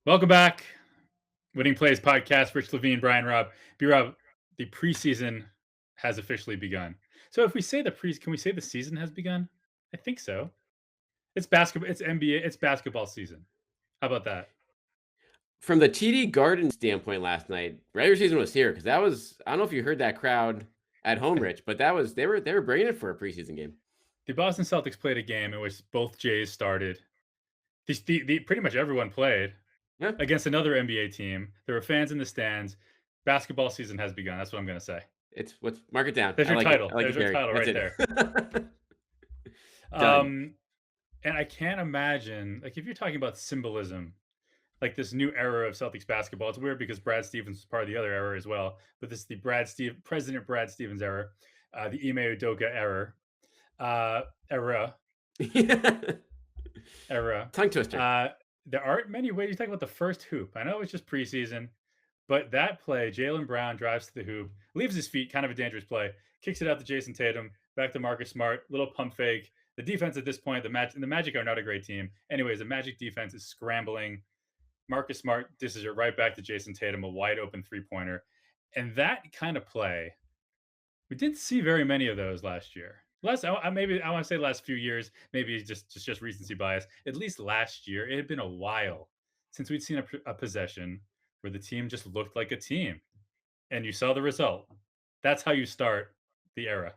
Welcome back. Winning Plays Podcast. Rich Levine, Brian Robb. B-Rob, the preseason has officially begun. So if we say can we say the season has begun? I think so. It's basketball. It's NBA. It's basketball season. How about that? From the TD Garden standpoint last night, regular season was here because that was I don't know if you heard that crowd at home, I, Rich, but that was they were bringing it for a preseason game. the Boston Celtics played a game in which both Jays started. Pretty much everyone played Yeah, against another NBA team. There were fans in the stands. Basketball season has begun. That's what I'm going to say. it's what's mark it down. There's I your like it. title. I like There's it, your Gary. title That's right it. there. Done. Um, and I can't imagine, like, if you're talking about symbolism, like this new era of Celtics basketball. It's weird because Brad Stevens was part of the other era as well, but this is the President Brad Stevens era, the Ime Udoka uh, era, era. Tongue twister. Uh, there aren't many ways you talk about the first hoop. I know it's just preseason, but that play, Jaylen Brown drives to the hoop, leaves his feet, kind of a dangerous play, kicks it out to Jason Tatum, back to Marcus Smart, little pump fake. The defense at this point, the Magic are not a great team. Anyways, the Magic defense is scrambling. Marcus Smart dishes it right back to Jason Tatum, a wide open three-pointer. And that kind of play, we didn't see very many of those last year. Maybe I want to say last few years, maybe just recency bias. At least last year, it had been a while since we'd seen a possession where the team just looked like a team, and you saw the result. That's how you start the era.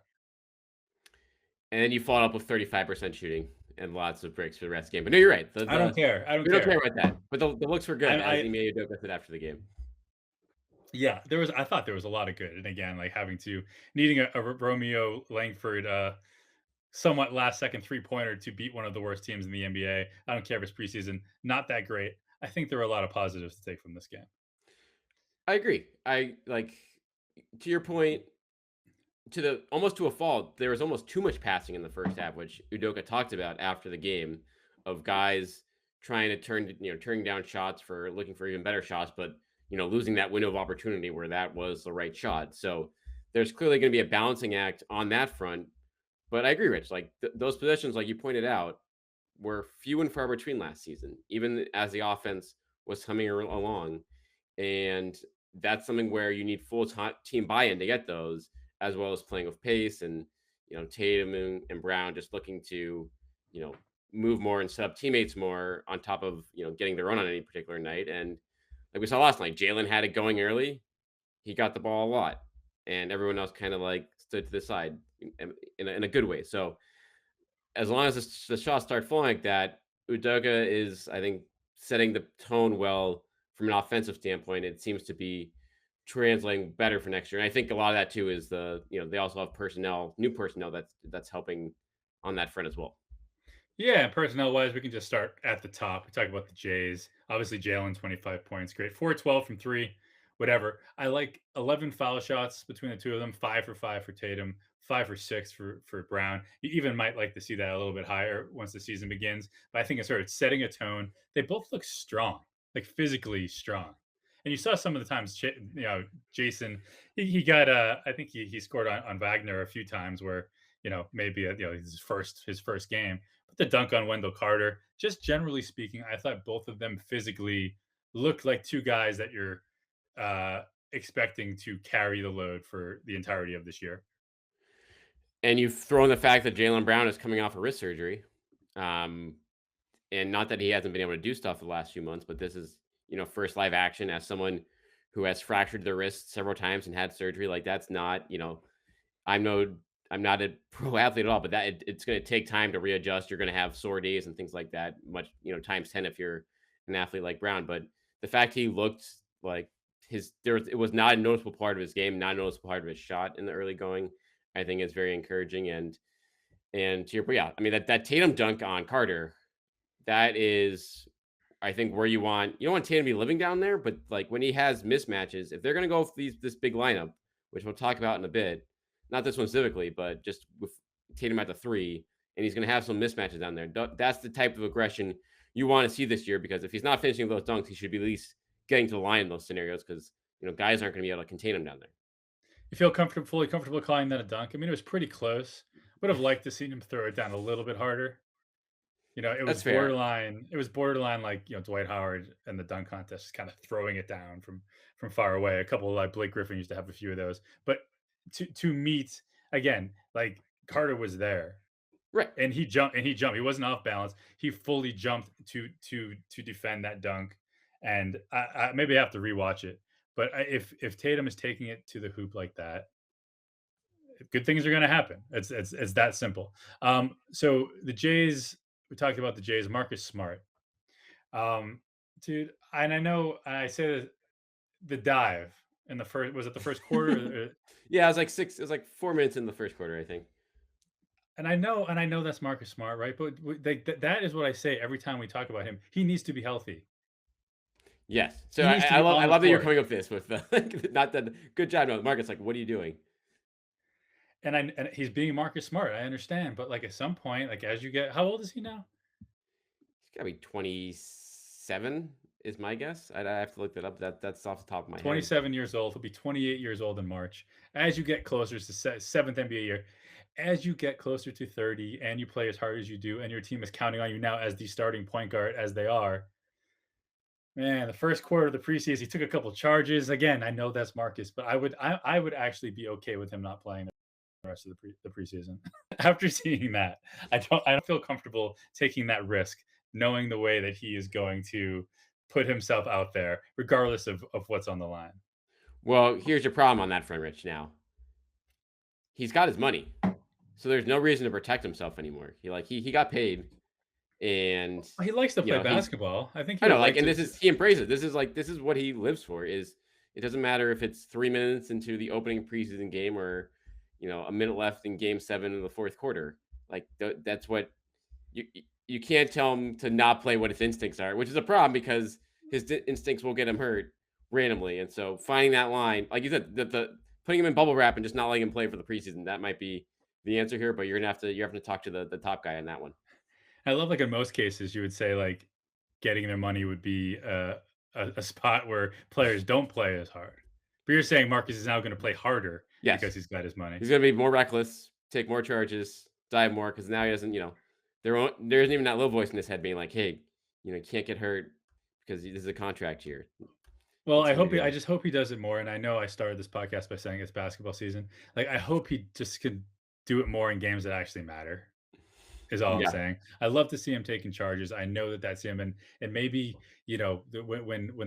And then you followed up with 35% shooting and lots of breaks for the rest of the game. But no, you're right. I don't care. I don't We don't care care. about that. But the looks were good, as I Ime Udoka said after the game. Yeah, there was. I thought there was a lot of good, and again, like needing a Romeo Langford somewhat last second three-pointer to beat one of the worst teams in the NBA. I don't care if it's preseason, not that great. I think there are a lot of positives to take from this game. I agree. I like to your point, to the almost to a fault, there was almost too much passing in the first half, which Udoka talked about after the game, of guys trying to turning down shots for looking for even better shots, but losing that window of opportunity where that was the right shot. So there's clearly going to be a balancing act on that front. But I agree, Rich. Like those positions, like you pointed out, were few and far between last season, even as the offense was coming along. And that's something where you need full team buy-in to get those, as well as playing with pace and Tatum and Brown just looking to you know move more and set up teammates more on top of getting the run on any particular night. And like we saw last night, Jalen had it going early. He got the ball a lot, and everyone else kind of like stood to the side in a good way. So as long as the shots start falling like that, Udoka is, I think, setting the tone well from an offensive standpoint. It seems to be translating better for next year. And I think a lot of that too is they also have new personnel that's helping on that front as well. Yeah, personnel wise, we can just start at the top. We talk about the Jays. Obviously, Jalen, 25 points. Great. 4-12 from three, whatever. I like 11 foul shots between the two of them, 5 for 5 for Tatum, 5 for 6 for Brown. You even might like to see that a little bit higher once the season begins. But I think it's sort of setting a tone. They both look strong, like physically strong. And you saw some of the times, Jason, he got, I think he scored on Wagner a few times where, maybe, his first game, the dunk on Wendell Carter. Just generally speaking, I thought both of them physically looked like two guys that you're expecting to carry the load for the entirety of this year. And you've thrown the fact that Jalen Brown is coming off a wrist surgery. Um, and not that he hasn't been able to do stuff the last few months, but this is, first live action as someone who has fractured their wrist several times and had surgery. Like that's not, I'm no, I'm not a pro athlete at all, but it's going to take time to readjust. You're going to have sore days and things like that. Much, times 10 if you're an athlete like Brown. But the fact he looked like it was not a noticeable part of his game, not a noticeable part of his shot in the early going, I think is very encouraging. And to your point, yeah, I mean that Tatum dunk on Carter, that is, I think, where you don't want Tatum to be living down there, but like when he has mismatches, if they're going to go with this big lineup, which we'll talk about in a bit, not this one specifically, but just with Tatum at the three, and he's going to have some mismatches down there. That's the type of aggression you want to see this year, because if he's not finishing those dunks, he should be at least getting to the line in those scenarios, because guys aren't going to be able to contain him down there. You feel fully comfortable calling that a dunk? I mean, it was pretty close. Would have liked to see him throw it down a little bit harder. You know, it was That's fair. borderline. It was borderline like Dwight Howard and the dunk contest, just kind of throwing it down from far away. A couple of like Blake Griffin used to have a few of those, but to meet again, like Carter was there Right. and he jumped. He wasn't off balance. He fully jumped to defend that dunk, and I maybe I have to rewatch it. But if Tatum is taking it to the hoop like that, good things are going to happen. It's that simple. So the Jays, we talked about the Jays. Marcus Smart, um, dude, and I know I say the dive in the first, was it the first quarter? Yeah, it was like 6 it was like 4 minutes in the first quarter, I think. And I know that's Marcus Smart, right? But that is what I say every time we talk about him. He needs to be healthy. Yes. So He needs to I be love on the that you're court. coming up with this with, not that good job, no, Marcus, like, what are you doing? And he's being Marcus Smart. I understand, but like at some point, like as you get, how old is he now? He's gotta be 27 is my guess. I have to look that up. That's off the top of my head. 27 years old. He'll be 28 years old in March. As you get closer to seventh NBA year, as you get closer to 30 and you play as hard as you do, and your team is counting on you now as the starting point guard as they are, man, the first quarter of the preseason, he took a couple charges. Again, I know that's Marcus, but I would actually be okay with him not playing the rest of the preseason. After seeing that, I don't feel comfortable taking that risk, knowing the way that he is going to put himself out there, regardless of what's on the line. Well, here's your problem on that front, Rich, now. He's got his money, so there's no reason to protect himself anymore. He got paid, and, He likes to play he's basketball. I think he I know, would like, like and to. this is he embraces. This is what he lives for. Is it doesn't matter if it's 3 minutes into the opening preseason game or a minute left in Game 7 in the fourth quarter. Like that's what you can't tell him to not play what his instincts are, which is a problem because his instincts will get him hurt randomly. And so finding that line, like you said, the putting him in bubble wrap and just not letting him play for the preseason, that might be the answer here. But you're having to talk to the top guy on that one. I love like in most cases you would say like getting their money would be a spot where players don't play as hard. But you're saying Marcus is now going to play harder because Yes. he's got his money. He's gonna be more reckless, take more charges, dive more because now he doesn't, there isn't even that little voice in his head being like, "Hey, you can't get hurt because this is a contract year." Well, It's I a new hope I deal. just hope he does it more. And I know I started this podcast by saying it's basketball season. Like I hope he just could do it more in games that actually matter. Is all I'm Yeah. saying. I love to see him taking charges. I know that that's him, and maybe when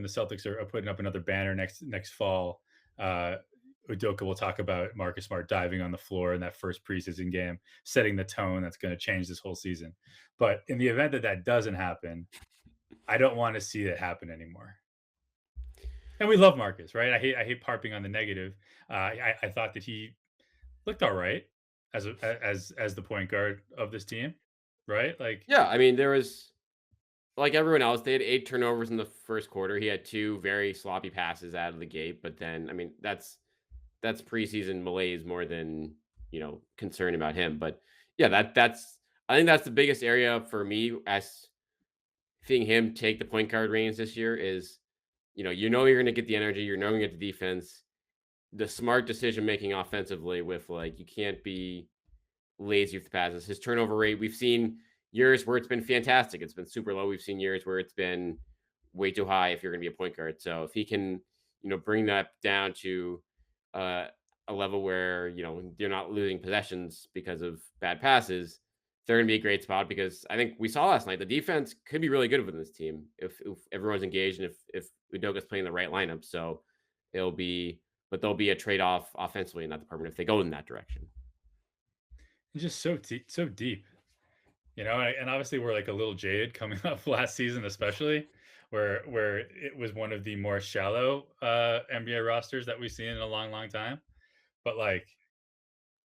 the Celtics are putting up another banner next fall, uh, Udoka will talk about Marcus Smart diving on the floor in that first preseason game, setting the tone that's going to change this whole season. But in the event that that doesn't happen, I don't want to see it happen anymore. And we love Marcus, right? I hate harping on the negative. I thought that he looked all right as the point guard of this team, right? Like Yeah, I mean, there was like everyone else, they had 8 turnovers in the first quarter. He had 2 very sloppy passes out of the gate, but then, I mean, that's preseason malaise more than, concern about him. But yeah, that's I think that's the biggest area for me as seeing him take the point guard reins this year is, you're going to get the energy, you're going to get the defense, the smart decision making offensively with like you can't be lazy with the passes. His turnover rate, we've seen years where it's been fantastic. It's been super low. We've seen years where it's been way too high if you're going to be a point guard. So if he can, bring that down to uh, a level where you're not losing possessions because of bad passes, they're going to be a great spot because I think we saw last night the defense could be really good within this team if everyone's engaged and if Udoka's playing the right lineup. So it'll be, but there'll be a trade off offensively in that department if they go in that direction. it's just so deep, and obviously we're like a little jaded coming off last season, especially where it was one of the more shallow NBA rosters that we've seen in a long, long time. But like,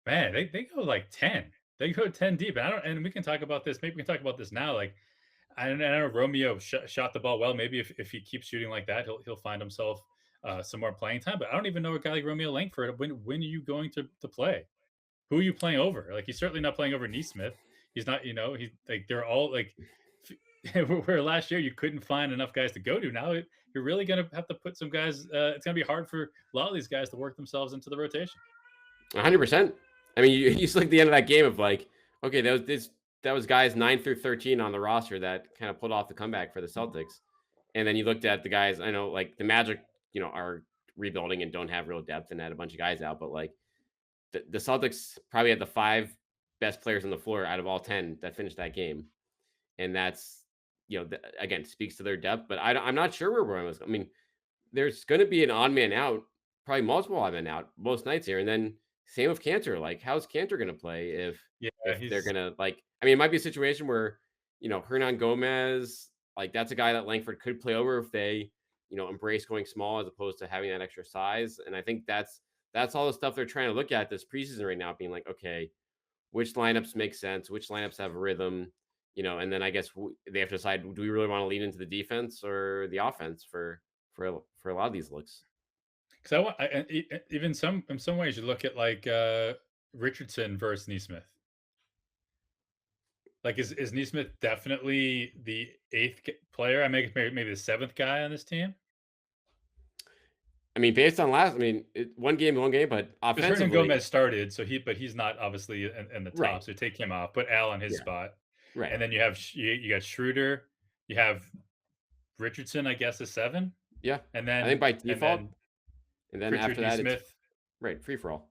man, they go like 10. They go 10 deep. And I don't and we can talk about this. Maybe we can talk about this now. Like I know Romeo shot the ball well. Maybe if he keeps shooting like that, he'll find himself some more playing time. But I don't even know a guy like Romeo Langford. When are you going to play? Who are you playing over? Like he's certainly not playing over Neesmith. He's not. He's like they're all like where last year you couldn't find enough guys to go to. Now you're really going to have to put some guys. It's going to be hard for a lot of these guys to work themselves into the rotation. 100%. I mean, you saw like the end of that game of like, okay, this that was guys 9 through 13 on the roster that kind of pulled off the comeback for the Celtics. And then you looked at the guys, I know like the Magic, are rebuilding and don't have real depth and had a bunch of guys out, but like the Celtics probably had the five best players on the floor out of all 10 that finished that game. And that's, again, speaks to their depth, but I'm not sure where we're going. I mean, there's going to be an odd man out, probably multiple odd men out most nights here. And then same with Cantor. Like, how's Cantor going to play Yeah, if they're he's going to like? I mean, it might be a situation where Hernan Gomez, like that's a guy that Langford could play over if they embrace going small as opposed to having that extra size. And I think that's all the stuff they're trying to look at this preseason right now, being like, okay, which lineups make sense, which lineups have a rhythm. And then I guess they have to decide: do we really want to lean into the defense or the offense for a lot of these looks? because even some in some ways you look at like Richardson versus Neesmith. Like, is Neesmith definitely the player? I make maybe the seventh guy on this team. I mean, based on last, I mean, one game, but Because Hernan offensively, Gomez started, but he's not obviously in the right? top. So take him off, put Al in his Yeah, spot, right. and then you have you got Schroeder, you have Richardson, I guess, is 7, Yeah, and I think by then default, and then Pritchard, after that, it's Neesmith. right free for all.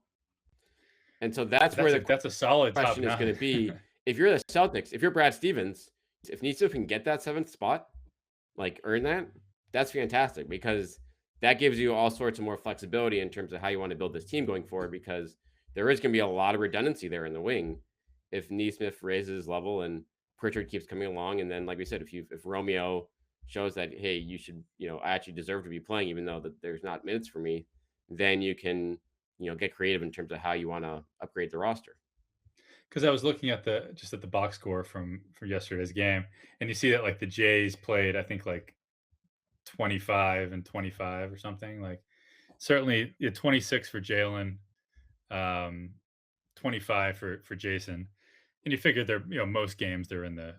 And so that's where the That's a solid top question is going 9. to be: if you're the Celtics, if you're Brad Stevens, if Nitsu can get that seventh spot, like earn that, that's fantastic because that gives you all sorts of more flexibility in terms of how you want to build this team going forward. Because there is going to be a lot of redundancy there in the wing if Neesmith raises his level and Pritchard keeps coming along, and then like we said, if Romeo shows that hey, you should I actually deserve to be playing even though that there's not minutes for me, then you can get creative in terms of how you want to upgrade the roster. Because I was looking at the box score from yesterday's game, and you see that like the Jays played, I think like 25 and 25 or something. Like certainly 26 for Jalen, um, 25 for Jason, and you figure they're most games they're in the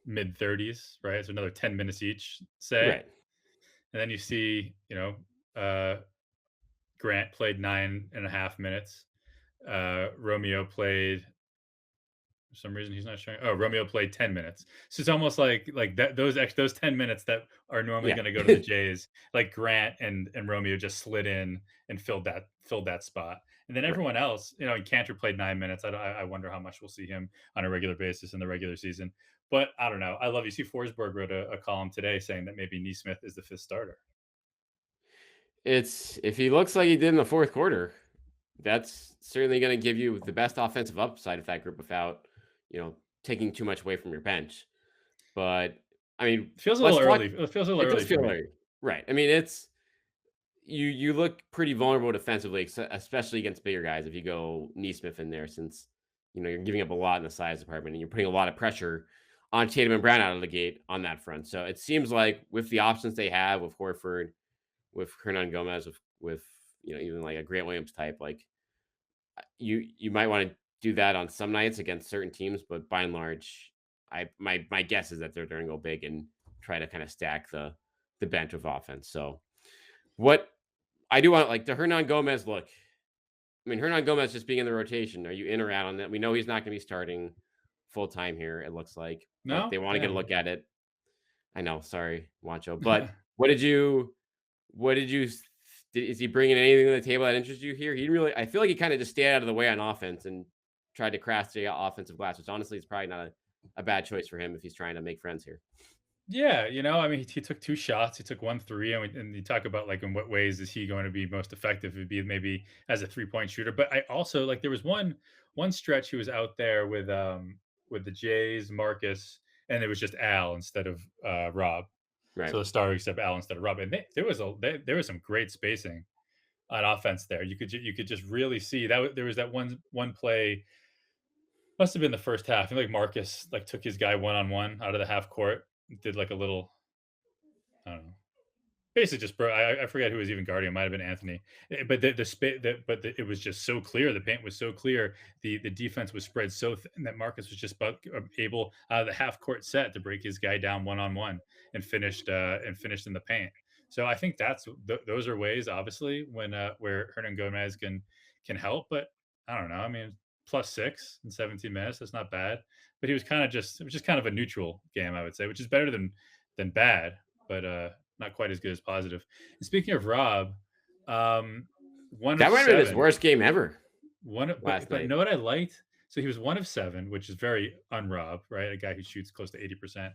mid 30s, right? So another 10 minutes each, say, Right, and then you see Grant played 9.5 minutes. Romeo played for some reason he's not showing. Oh, Romeo played 10 minutes. So it's almost like that those 10 minutes that are normally yeah. going to go to the Jays, like Grant and Romeo just slid in and filled that spot. And then Right. everyone else, and Cantor played 9 minutes. I wonder how much we'll see him on a regular basis in the regular season. But I don't know. I love you. See, Forsberg wrote a column today saying that maybe Neesmith is the fifth starter. It's if he looks like he did in the fourth quarter, that's certainly going to give you the best offensive upside of that group without, taking too much away from your bench. But I mean, It feels a let's little talk. early. It feels a little It does early for feel me. like right. I mean, it's you look pretty vulnerable defensively, especially against bigger guys. If you go Neesmith in there, since you're giving up a lot in the size department and you're putting a lot of pressure on Tatum and Brown out of the gate on that front. So it seems like with the options they have with Horford, with Hernan Gomez, with even like a Grant Williams type, like you might want to do that on some nights against certain teams, but by and large, my guess is that they're going to go big and try to kind of stack the bench of offense. So what I do want like the Hernan Gomez look. I mean, Hernan Gomez just being in the rotation. Are you in or out on that? We know he's not going to be starting full time here. It looks like, but No, they want to get a yeah. look at it. I know, sorry, Wancho, but what did you What did you is he bringing anything to the table that interests you here? He really I feel like he kinda just stayed out of the way on offense and tried to craft the offensive glass, which honestly is probably not a bad choice for him if he's trying to make friends here. Yeah, I mean, he took 2 shots, he took 1 3, and you talk about, like, in what ways is he going to be most effective? It'd be maybe as a three-point shooter, but I also like, there was one stretch he was out there with the Jays, Marcus, and it was just Al instead of, Rob. Right. So the star except Al instead of Rob, and there was some great spacing on offense there. You could just really see there was that one play, must have been the first half. I feel like Marcus, like, took his guy one-on-one out of the half court, did, like, a little, I don't know. Basically, just bro. I forget who was even guarding. It might have been Anthony. But it was just so clear. The paint was so clear. The defense was spread so thin that Marcus was just able out of the half court set to break his guy down one on one and finished in the paint. So I think those are ways, obviously, when where Hernan Gomez can help. But I don't know. I mean, plus 6 in 17 minutes. That's not bad. But he was kind of just it was just kind of a neutral game, I would say, which is better than bad, but not quite as good as positive. And speaking of Rob, um, one of That might have been his seven. worst game ever But last you night. know what I liked? So he was 1 of 7, which is very un-Rob, right? A guy who shoots close to 80%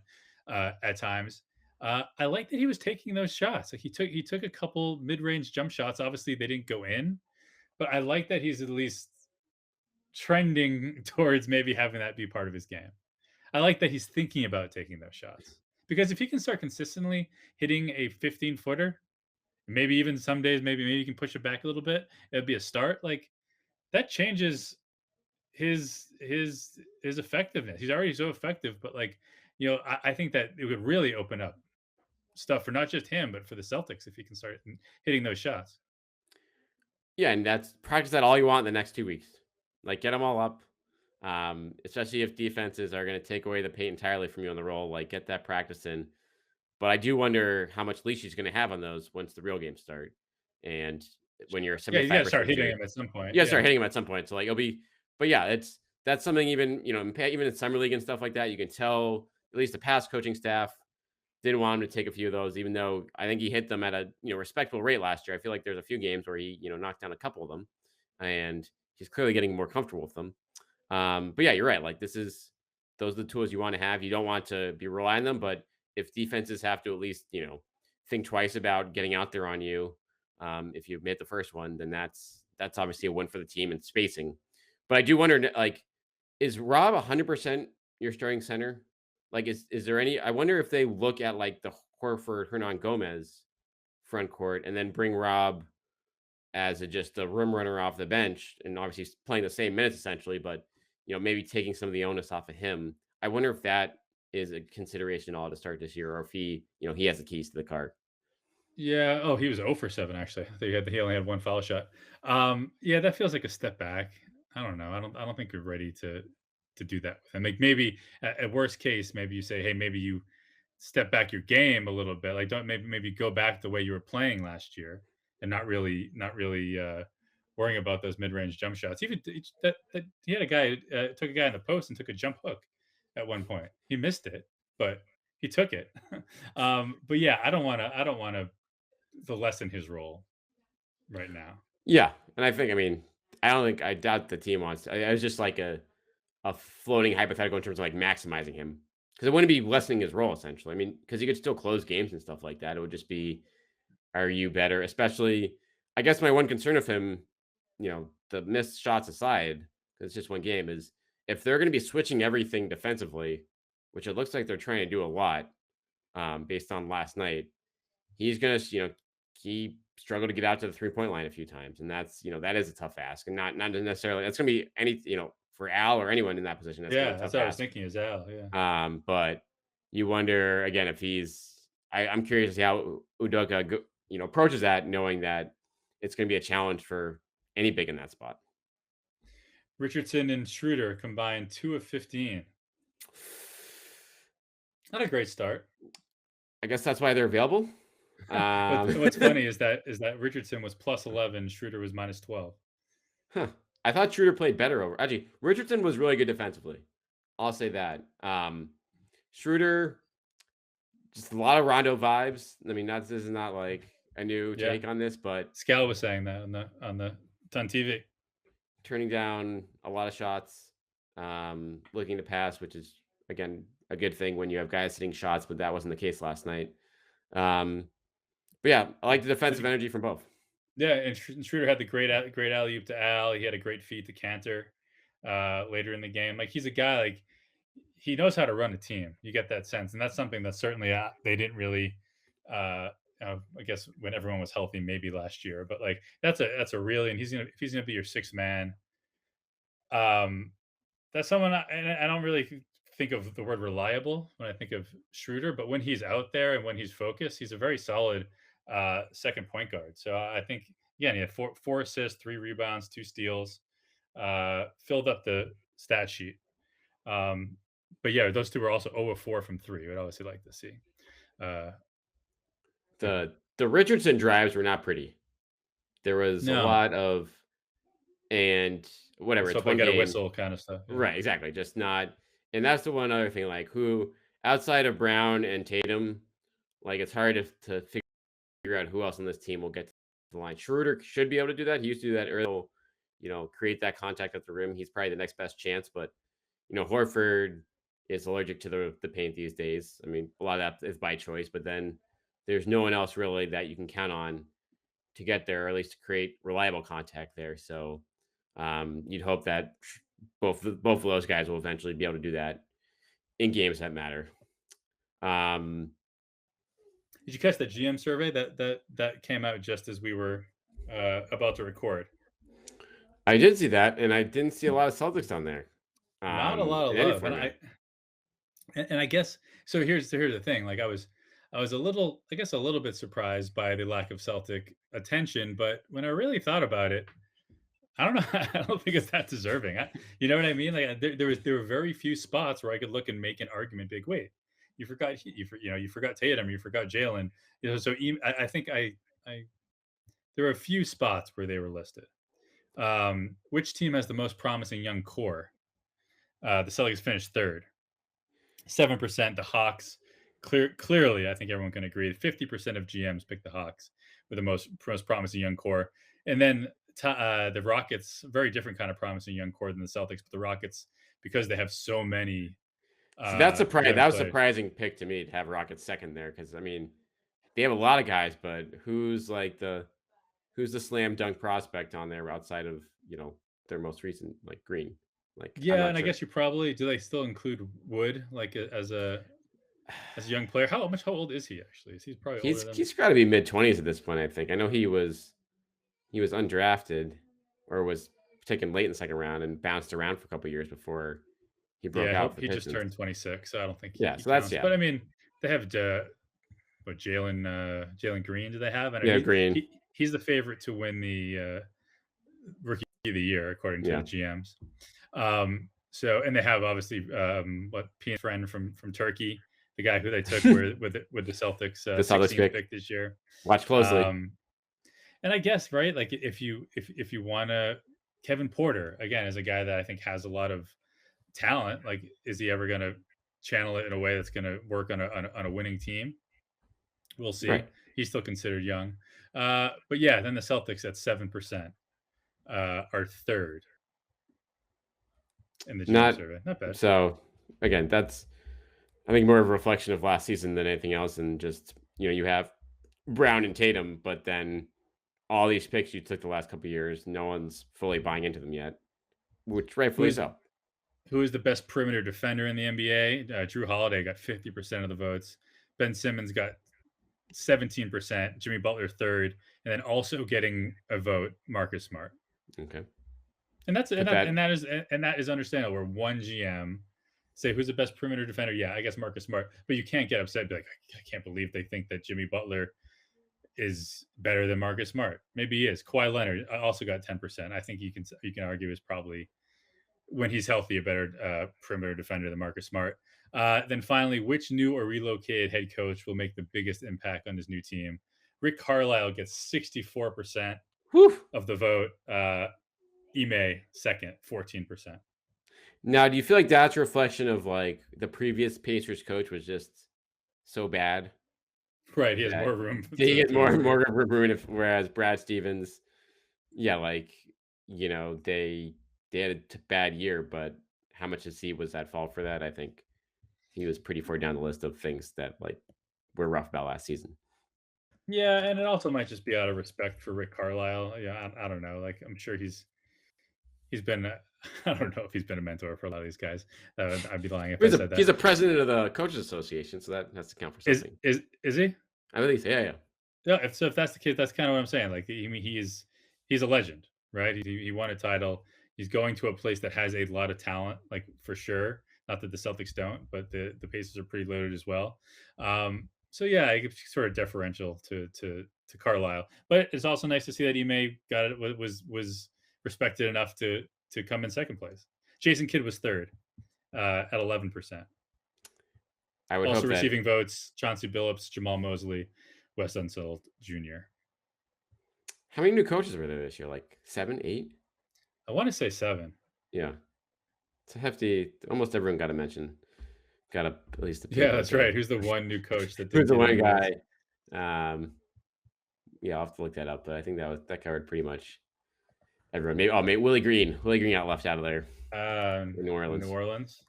at times. I like that he was taking those shots. Like he took a couple mid-range jump shots. Obviously, they didn't go in, but I like that he's at least trending towards maybe having that be part of his game. I like that he's thinking about taking those shots because if he can start consistently hitting a 15-footer, maybe even some days, maybe you can push it back a little bit. It'd be a start. Like that changes his effectiveness. He's already so effective, but like I think that it would really open up stuff for not just him, but for the Celtics if he can start hitting those shots. Yeah, and that's practice that all you want in the next 2 weeks. Like, get them all up, especially if defenses are gonna take away the paint entirely from you on the roll, like, get that practice in. But I do wonder how much leash he's gonna have on those once the real games start, and when you're Yeah, you got to start 75% hitting shooter. him at some point. You gotta start Yeah, hitting him at some point, so, like, it'll be but, yeah, that's something even, even in summer league and stuff like that, you can tell at least the past coaching staff didn't want him to take a few of those, even though I think he hit them at a respectable rate last year. I feel like there's a few games where he knocked down a couple of them, and he's clearly getting more comfortable with them. But yeah, you're right. Like those are the tools you want to have. You don't want to be relying on them, but if defenses have to at least think twice about getting out there on you, if you made the first one, then that's obviously a win for the team and spacing. But I do wonder, like, is Rob 100% your starting center? Like, is there any? I wonder if they look at like the Horford Hernan Gomez front court and then bring Rob as just a rim runner off the bench, and obviously he's playing the same minutes essentially, but maybe taking some of the onus off of him. I wonder if that is a consideration at all to start this year, or if he has the keys to the car. yeah. Oh, he was 0 for 7 actually. I think he only had one foul shot. Yeah, that feels like a step back. I don't know. I don't think you're ready to do that with him. Like maybe at worst case, maybe you say, hey, maybe you step back your game a little bit. Like don't maybe go back the way you were playing last year and not really worrying about those mid-range jump shots. Even that he had a guy took a guy in the post and took a jump hook at one point. He missed it, but he took it. But yeah, I don't want to the lessen his role right now. Yeah, and I doubt the team wants. It was just like a floating hypothetical in terms of like maximizing him, because it wouldn't be lessening his role essentially. I mean, because he could still close games and stuff like that. It would just be, are you better? Especially, I guess my one concern of him, the missed shots aside, 'cause it's just one game, is if they're going to be switching everything defensively, which it looks like they're trying to do a lot, based on last night, he's going to, he struggled to get out to the 3-point line a few times, and that is a tough ask, and not necessarily that's going to be any, for Al or anyone in that position, that's going to Yeah, be a that's tough what I was ask. thinking as Al. Yeah. But you wonder again if I'm curious to see how Udoka approaches that, knowing that it's going to be a challenge for any big in that spot. Richardson and Schroeder combined 2 of 15. Not a great start. I guess that's why they're available. What's funny is that Richardson was plus 11, Schroeder was minus 12. Huh. I thought Schroeder played better over. Actually, Richardson was really good defensively. I'll say that. Schroeder, just a lot of Rondo vibes. I mean, this is not like a new Yeah. take on this, but Scal was saying that on TV. turning down a lot of shots, looking to pass, which is again a good thing when you have guys hitting shots, but that wasn't the case last night. Um, but yeah, I like the defensive energy from both. Yeah, and Schroeder had the great alley oop to Al. He had a great feed to Cantor later in the game. Like he's a guy like he knows how to run a team. You get that sense, and that's something that certainly they didn't really. I guess when everyone was healthy, maybe last year, but like that's a really and if he's gonna be your sixth man. Um, that's someone and I don't really think of the word reliable when I think of Schroeder, but when he's out there and when he's focused, he's a very solid second point guard. So I think again, he had four assists, 3 rebounds, 2 steals, filled up the stat sheet. Um, but yeah, those two were also 0 of 4 from three. We'd obviously like to see. Uh, but The Richardson drives were not pretty. There was a no, lot of and whatever, Let's it's hope I one get a game. whistle kind of stuff. Yeah. Right, exactly. Just not, and that's the one other thing, like who outside of Brown and Tatum, like it's hard to figure out who else on this team will get to the line. Schroeder should be able to do that. He used to do that early, create that contact at the rim. He's probably the next best chance, but Horford is allergic to the paint these days. I mean, a lot of that is by choice, but then there's no one else really that you can count on to get there, or at least to create reliable contact there. So you'd hope that both of those guys will eventually be able to do that in games that matter. Um, Did you catch that GM survey that came out just as we were about to record? I did see that, and I didn't see a lot of Celtics on there Not a lot of in any love, format. and I guess so. Here's the thing. Like I was a little, I guess, a little bit surprised by the lack of Celtic attention, but when I really thought about it, I don't know. I don't think it's that deserving. You know what I mean? Like there were very few spots where I could look and make an argument. Big wait, you forgot you forgot Tatum, you forgot Jalen. So I think I there were a few spots where they were listed. Which team has the most promising young core? The Celtics finished third, 7%. The Hawks, clearly, I think everyone can agree. 50% of GMs picked the Hawks with the most promising young core, and then the Rockets, very different kind of promising young core than the Celtics, but the Rockets, because they have so many So that's surprising. young That was a players. surprising pick to me to have Rockets second there, because I mean they have a lot of guys, but who's the slam dunk prospect on there outside of their most recent, like, Green? Like, I'm Yeah, not and I sure. guess you probably do. They still include Wood like as a young player. How old is he actually? Is he probably older than? He's got to be mid-20s at this point, I think. I know he was undrafted, or was taken late in the second round and bounced around for a couple years before he broke Yeah, out for the he just Pistons. turned 26, so I don't think Yeah, he so that's, counts. yeah. But I mean, they have what Jalen Green? Do they have? I know Yeah, Green. he's the favorite to win the rookie of the year according to the Yeah. GMs. So and they have obviously what P friend from Turkey, the guy who they took with the Celtics The Celtics 16th pick. pick this year. Watch closely. Um, and I guess right, like if you want to, Kevin Porter again is a guy that I think has a lot of talent. Like, is he ever going to channel it in a way that's going to work on a winning team? We'll see. Right. He's still considered young. But yeah, then the Celtics at 7% are third in the GM Not survey. Not bad. so again, that's, I think, more of a reflection of last season than anything else, and just, you have Brown and Tatum, but then all these picks you took the last couple of years, no one's fully buying into them yet, which Who rightfully is so. who is the best perimeter defender in the NBA? Drew Holiday got 50% of the votes. Ben Simmons got 17%. Jimmy Butler third, and then also getting a vote, Marcus Smart. Okay. And that's Put that. and that is understandable. Where one GM say who's the best perimeter defender? Yeah, I guess Marcus Smart. But you can't get upset. Be like, I can't believe they think that Jimmy Butler is better than Marcus Smart. Maybe he is. Kawhi Leonard also got 10%. I think you can argue is probably, when he's healthy, a better perimeter defender than Marcus Smart. Then finally, which new or relocated head coach will make the biggest impact on his new team? Rick Carlisle gets 64% Whew. of the vote. Ime second, 14%. Now, do you feel like that's a reflection of, like, the previous Pacers coach was just so bad Right, he has that more room they get to more and improve. more room, whereas Brad Stevens, yeah, like, they had a bad year, but how much is he was at fault for that? I think he was pretty far down the list of things that, like, were rough about last season. Yeah, and it also might just be out of respect for Rick Carlisle. Yeah, I don't know. Like, I'm sure he's been. I don't know if he's been a mentor for a lot of these guys. I'd be lying if I said He's that. a president of the Coaches Association, so that has to count for something. Is he? I believe so. Yeah, yeah. Yeah. If that's the case, that's kind of what I'm saying. Like, he's a legend, right? He won a title. He's going to a place that has a lot of talent, like for sure. Not that the Celtics don't, but the Pacers are pretty loaded as well. So yeah, it's sort of deferential to Carlisle, but it's also nice to see that Ime got it, was respected enough to come in second place. Jason Kidd was third at 11%. I would Also hope that. receiving votes: Chauncey Billups, Jamal Mosley, Wes Unseld Jr. How many new coaches were there this year? Like 7, 8? I want to say 7. Yeah, it's a hefty. Almost everyone got a mention. Got a, at least a Yeah, peep at that's the right. Who's the one new coach that who's didn't the get one any list? guy. Yeah, I'll have to look that up, but I think that covered pretty much everyone. Maybe Willie Green. Willie Green got left out of there in New New Orleans. Orleans.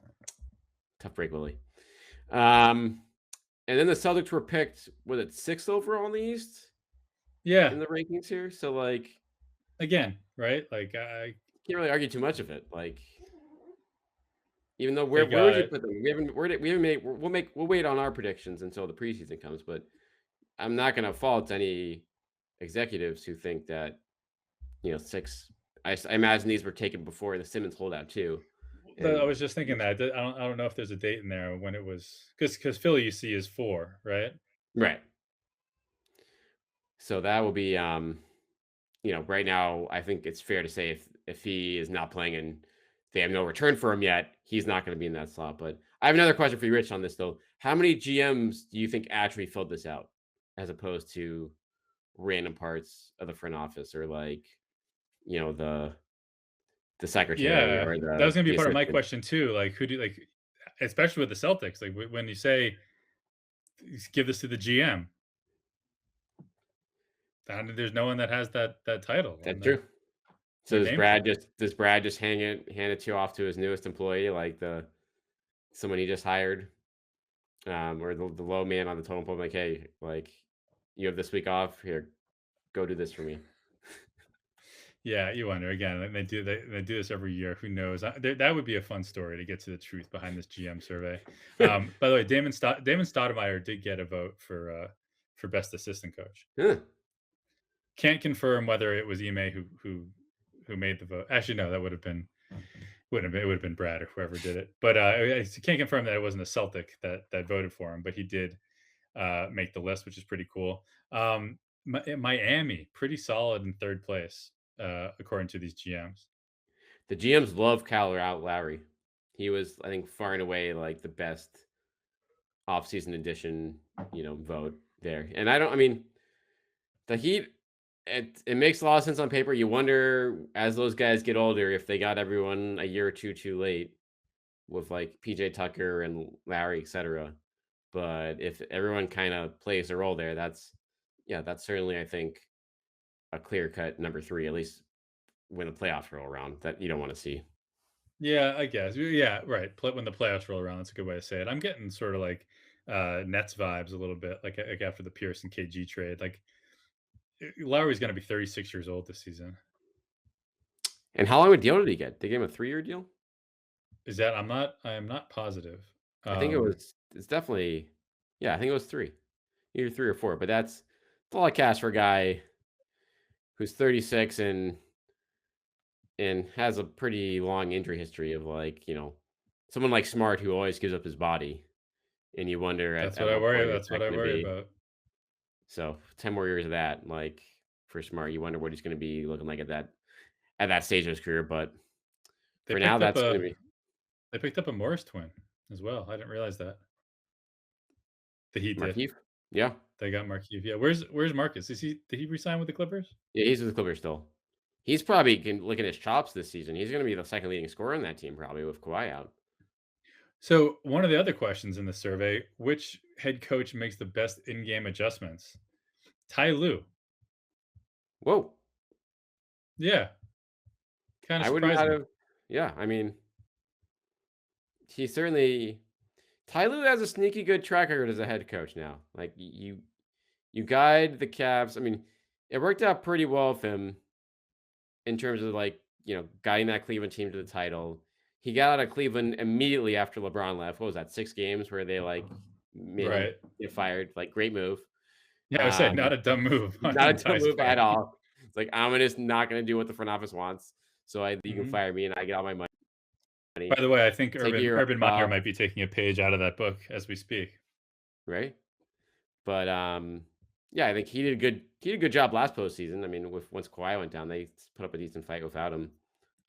Tough break, Willie. Um, and then the Celtics were picked, was it 6th overall in the East Yeah, in the rankings here? So like, again, right? Like I can't really argue too much of it. Like, even though they where would you got put them? We haven't made. We'll wait on our predictions until the preseason comes. But I'm not going to fault any executives who think that 6. I imagine these were taken before the Simmons holdout too, I and was just thinking that I don't know if there's a date in there when it was because Philly you see is 4, right? right. So that will be right now I think it's fair to say if he is not playing and they have no return for him yet, he's not going to be in that slot. But I have another question for you, Rich, on this though. How many GMs do you think actually filled this out, as opposed to random parts of the front office or like the secretary Yeah, or that was the gonna be the part of my assistant? question too. Like, who do like, especially with the Celtics, like when you say give this to the GM, there's no one that has that title on That's true. So their name for it. Does Brad just hand it to off to his newest employee, like the someone he just hired, or the low man on the totem pole, like, hey, like you have this week off here, go do this for me. Yeah, you wonder again. They do this every year. Who knows? That would be a fun story to get to the truth behind this GM survey. By the way, Damon Stoudemire did get a vote for best assistant coach. Huh. Can't confirm whether it was Ime who made the vote. Actually, no, that it would have been Brad or whoever did it. But I can't confirm that it wasn't a Celtic that voted for him, but he did make the list, which is pretty cool. Miami, pretty solid in third place, according to these GMs. The GMs love Kyle Lowry. He was, I think, far and away like the best offseason addition, vote there. And I mean, the Heat, it makes a lot of sense on paper. You wonder as those guys get older if they got everyone a year or two too late with like PJ Tucker and Larry, etc. But if everyone kind of plays a role there, that's certainly I think a clear cut number 3, at least when the playoffs roll around, that you don't want to see. Yeah, I guess. Yeah, right. When the playoffs roll around, that's a good way to say it. I'm getting sort of like Nets vibes a little bit, like after the Pierce and KG trade. Like Lowry's going to be 36 years old this season. And how long a deal did he get? They gave him a 3-year deal. Is that I am not positive. I think it's definitely, yeah, I think it was 3, either 3 or 4. But that's a lot of cash for a guy who's 36 and has a pretty long injury history of like someone like Smart who always gives up his body, and you wonder at what point is That's that what I going to worry be. about. So 10 more years of that, like for Smart, you wonder what he's going to be looking like at that stage of his career. But They for now, picked up that's going a to be they picked up a Morris twin as well. I didn't realize that. The Heat did. Markeith. Yeah, They got Marquise. Yeah, where's Marcus? Did he resign with the Clippers? yeah, he's with the Clippers still. He's probably licking his chops this season. He's going to be the second leading scorer on that team, probably with Kawhi out. So one of the other questions in the survey: which head coach makes the best in-game adjustments? Ty Lue. Whoa, Yeah, kind of I would surprised not me. have. Yeah, I mean, he certainly. Ty Lue has a sneaky good track record as a head coach now. Like you guide the Cavs. I mean, it worked out pretty well for him in terms of like, guiding that Cleveland team to the title. He got out of Cleveland immediately after LeBron left. What was that? 6 games where they like made him Right. get fired. Like great move. Yeah, I would say not Um, a dumb move not a on dumb Ty's move at part. all. It's like I'm just not going to do what the front office wants. So you can Mhm. fire me and I get all my By money. the way, I think Take a year Urban Meyer off, might be taking a page out of that book as we speak. right? But yeah, I think he did a good job last postseason. I mean, once Kawhi went down, they put up a decent fight without him.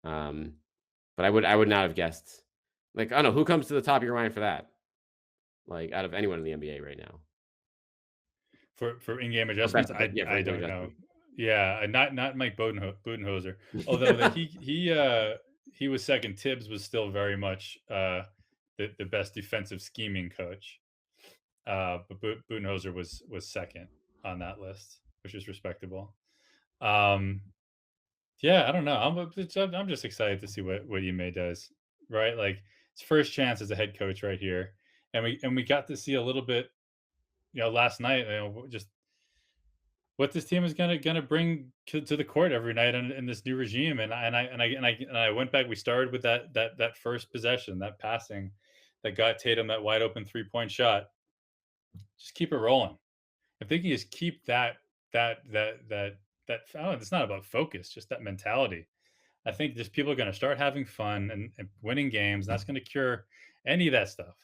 Um, but I would not have guessed. Like, I don't know who comes to the top of your mind for that. Like out of anyone in the NBA right now, For in-game or best adjustments, yeah, for I in-game don't know. adjustment. Yeah, not Mike Budenholzer. Although that he was second. Tibbs was still very much the best defensive scheming coach. But Budenholzer was second on that list, which is respectable. Um, yeah, I don't know. I'm just excited to see what Ime does. Right, like his first chance as a head coach right here, and we got to see a little bit, last night. Just what this team is gonna bring to the court every night in this new regime. And I went back. We started with that first possession, that passing that got Tatum that wide open 3-point shot. Just keep it rolling. If they can just keep that, it's not about focus, just that mentality. I think just people are going to start having fun and winning games. That's going to cure any of that stuff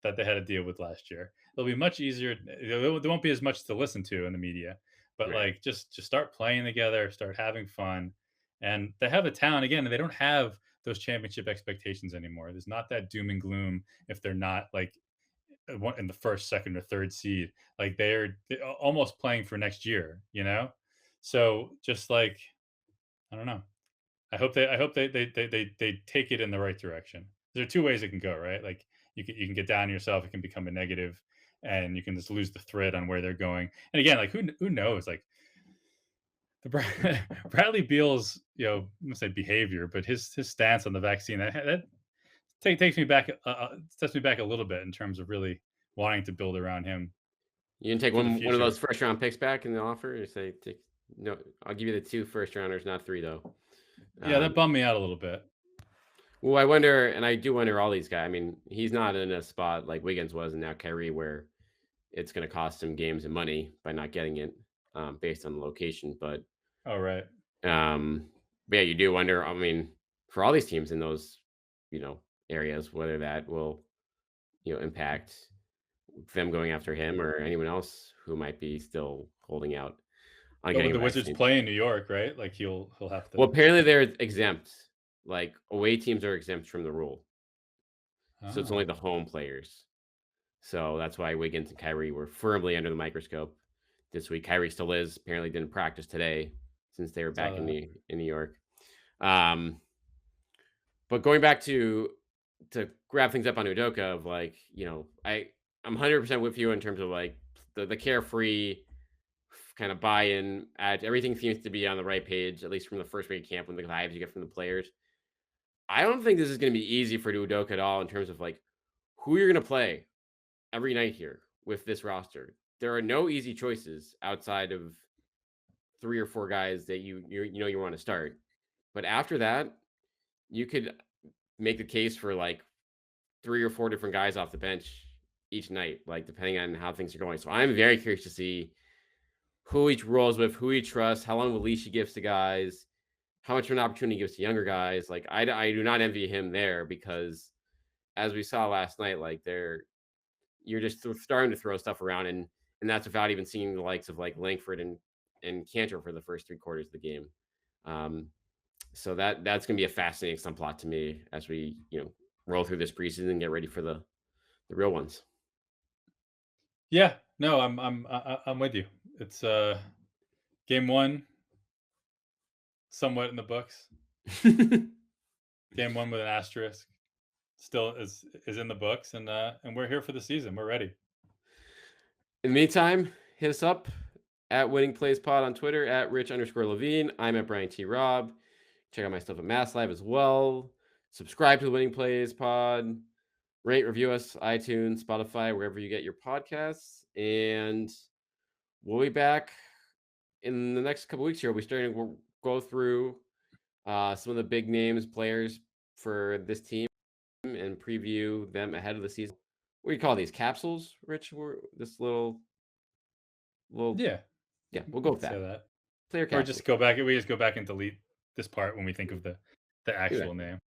that they had to deal with last year. It'll be much easier. There won't be as much to listen to in the media, but Right. like just start playing together, start having fun, and they have a talent again. And they don't have those championship expectations anymore. There's not that doom and gloom if they're not like in the first, second, or third seed. Like they're almost playing for next year. So just like I don't know. I hope they take it in the right direction. There are two ways it can go, right? Like you can get down on yourself, it can become a negative, and you can just lose the thread on where they're going. And again, like who knows? Like the Bradley Beal's, I'm gonna say behavior, but his stance on the vaccine that takes me back, sets me back a little bit in terms of really wanting to build around him You can take for the one of future. those first round picks back in the offer, or say take no. I'll give you the 2 first rounders, not 3 though. Yeah, Um, that bummed me out a little bit. well, I wonder, and I do wonder all these guys. I mean, he's not in a spot like Wiggins was, and now Kyrie, where it's going to cost him games and money by not getting it based on the location. All right. Um, but yeah, you do wonder. I mean, for all these teams in those, areas, whether that will, impact them going after him or anyone else who might be still holding out on But with getting a the Wizards vaccine. play in New York, right? Like he'll have Well, to. apparently they're exempt. Like away teams are exempt from the rule, so it's only Oh, the home players. So that's why Wiggins and Kyrie were firmly under the microscope this week. Kyrie still is. Apparently didn't practice today since they were back saw in that. New York. Um, but going back to grab things up on Udoka of like, I'm 100% with you in terms of like the carefree kind of buy-in at everything seems to be on the right page, at least from the first week of camp when the vibes you get from the players. I don't think this is going to be easy for Udoka at all in terms of like who you're going to play every night here with this roster. There are no easy choices outside of 3 or 4 guys that you want to start. But after that, you could make the case for like 3 or 4 different guys off the bench each night, like depending on how things are going. So I'm very curious to see who he rolls with, who he trusts, how long of a leash he gives to guys, how much of an opportunity he gives to younger guys. Like I do not envy him there because as we saw last night, like you're just starting to throw stuff around and that's without even seeing the likes of like Langford and Cantor for the first 3 quarters of the game. Um, so that's gonna be a fascinating subplot to me as we roll through this preseason and get ready for the real ones. Yeah, no, I'm with you. It's game one, somewhat in the books. Game one with an asterisk still is in the books, and we're here for the season. We're ready. In the meantime, hit us up at Winning Plays Pod on Twitter at Rich_Levine. I'm at Brian T. Robb. Check out my stuff at Mass Live as well. Subscribe to the Winning Plays Pod. Rate, review us, iTunes, Spotify, wherever you get your podcasts. And we'll be back in the next couple weeks here. We're starting to go through some of the big names, players for this team and preview them ahead of the season. What do you call these capsules, Rich? This little, Yeah, yeah, we'll we go can with say that. that, Player or capsules. just go back. We just go back and delete this part when we think of the Do that. actual name.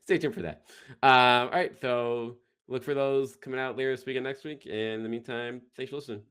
Stay tuned for that. All right, so look for those coming out later this week and next week. And in the meantime, thanks for listening.